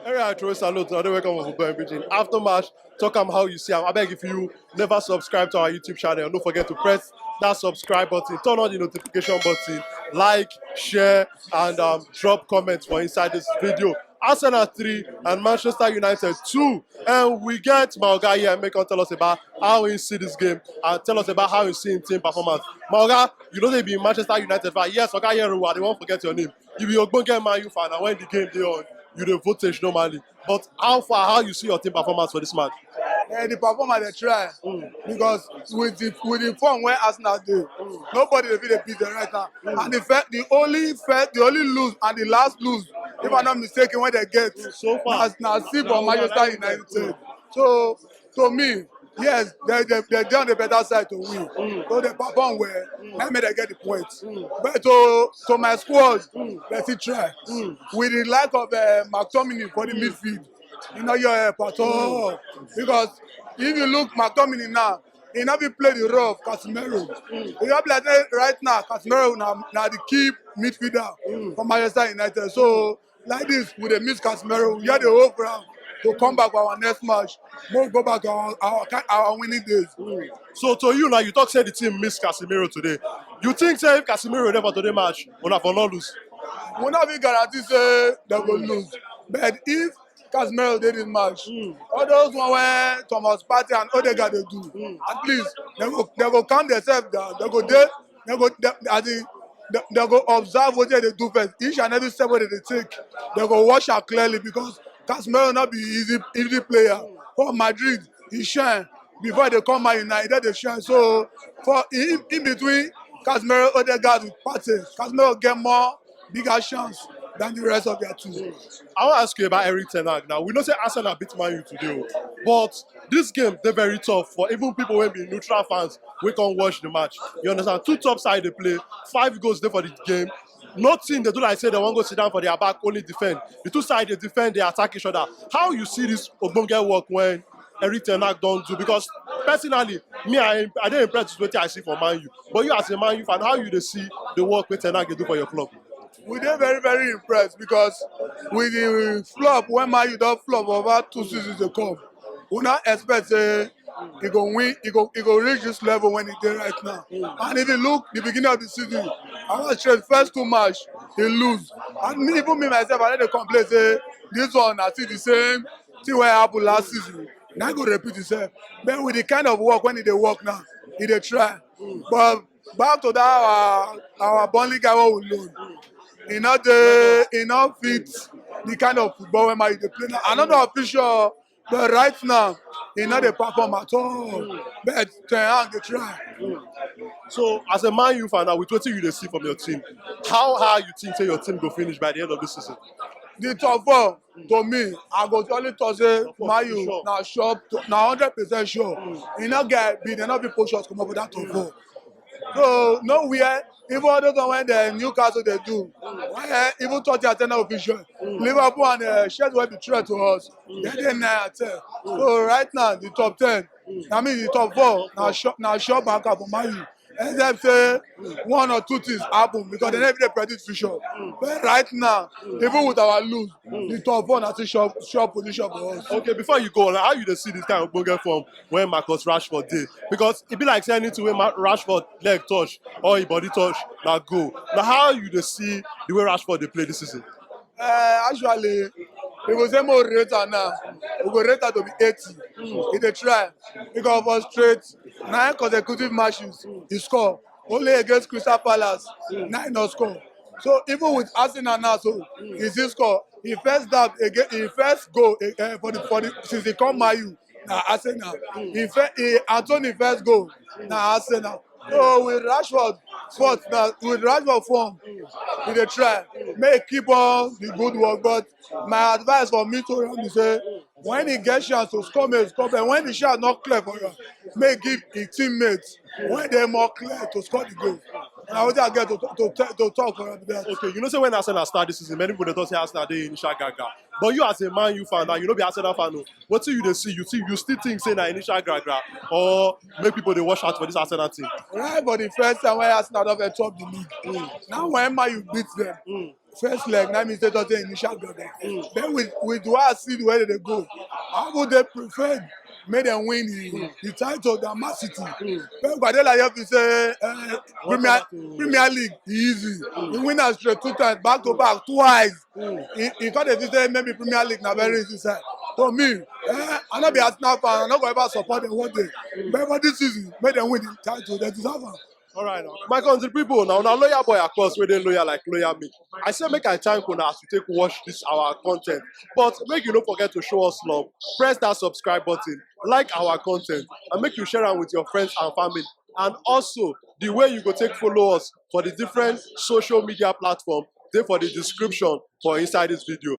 Hey, I throw salute. I don't welcome on football and Pidgin. After match, talk am how you see am. I beg if you never subscribe to our YouTube channel, don't forget to press that subscribe button, turn on the notification button, like, share, and drop comments for inside this video. Arsenal 3 and Manchester United 2. And we get Maoga here and make him tell us about how he see this game and tell us about how he see in team performance. Maoga, you know they be Manchester United fan. Yes, Oga Yeruwa, they won't forget your name. You be Ogbonge Man U fan and when the game dey on, you dey voltage normally. But how you see your team performance for this match? The performance they try because with the form where Arsenal do, nobody dey fit dey beat them right now. And the only lose and the last lose, if I'm not mistaken, when they get So far, now see for Manchester United. So to me, yes, they're on the better side to win. So they perform well, let me they get the points. But to my squad, let's see try. With the lack of McTominay for the midfield, you know your help at all. Because if you look McTominay now, he never play the role of Casemiro. You have like right now, Casemiro now the key midfielder for Manchester United. So like this, with a miss Casemiro, we had the whole ground to come back for our next match. We'll go back to our winning days. So to you now, you talk say the team miss Casemiro today. You think say if Casemiro dey for today match, una for not lose? We not be guarantee say they go lose. But if Casemiro did this match, all those one where Thomas Partey and Odegaard they do, at least they go calm themselves down. They go there, they go observe what they do first. Each and every step what they take, they go watch out clearly because Casemiro not be easy player. For Madrid, he shine. Before they come Man United, they shine. So for in between Casemiro, Odegaard with Partey, Casemiro get more bigger chance than the rest of their team. I want to ask you about Eric Ten Hag now. We know say Arsenal beat Man U today, but this game they're very tough for even people who be neutral fans. We can't watch the match. You understand? Two top side they play, 5 goals there for the game. Nothing they do like say they won't go sit down for their back, only defend. The two sides they defend, they attack each other. How you see this Ogbonge work when Eric Ten Hag don't do? Because personally, me I didn't impressed with what I see for Man U. But you as a Man U fan, how you they see the work with Ten Hag they do for your club? We dey very impressed because with the flop when Man U don flop over 2 seasons to come, we not expect say he go win, he go reach this level when he dey right now. And if you look the beginning of the season, I was straight first 2 match he lose. And even me myself, I dey complain say this one I see the same thing wey happen last season. Now go repeat itself. But with the kind of work when he dey work now, he dey try. But back to that our Burnley guy wey we loan. He not fit the kind of football when Man U dey play now. I'm not official, but right now he not dey perform at all. But Ten Hag dey try. So, as a Man U fan now, with what you dey see from your team, how high you think say your team go finish by the end of this season? The top four to me, I go only talk say Man sure. U na sure, na 100% sure. He not get beat, they not be push shots come up with that top four. So nowhere, even other than when the Newcastle they do, even 30 at 10 official, Liverpool and Chelsea will be threat to us. They dey 9 at 10. So right now the top 10, I mean the top four, now sure back up for Man U. Except say 1 or 2 things happen because they never dey predict future. But right now, even with our lose, the top four na still sure position for us. Okay, before you go, like, how you dey see this kind of Ogbonge form when Marcus Rashford did? Because it be like saying anything when Rashford leg touch or his body touch, na go. Now, how you dey see the way Rashford they play this season? Actually, we go say more rate am now. We go rate am to be 80. He dey try. Because for straight 9 consecutive matches, he score. Only against Crystal Palace, 9 no score. So even with Arsenal now, so he still score. He first down again. He first goal for the since he come Man U na Arsenal. He Anthony first goal na Arsenal. So with Rashford spot now, with Rashford form, he dey try make keep on the good work. But my advice for me to him is say when he get chance to score, make he score. But when the shot not clear for you, make give his teammates when they more clear to score the goal. And I want to get to talk for that. Okay, you know, say when Arsenal start this season, many people they don't say Arsenal they initial gaga. But you as a Man U fan now, you know be Arsenal fan. No. What do you dey see? You still think say na initial gaga or make people they watch out for this Arsenal team? Right for the first time when Arsenal don't top the league. Now when Man U beat them, first leg, na me say Tottenham initial building. Then with what I see the way they go, I would they prefer make them win the title than Man City. Pep Guardiola have to say Premier League easy. He win us straight 2 times, back to back, twice. He thought they say maybe Premier League na very easy side. To me, I not be Arsenal fan, I not going to ever support them one day. But for this season, make them win the title, they deserve am. All right, now. My country people, now lawyer boy, of course, we dey loyal like lawyer me. I say make I thank una as we take watch this our content, but make you don't forget to show us love. Press that subscribe button, like our content, and make you share am with your friends and family. And also, the way you go take follow us for the different social media platform, dey for the description for inside this video.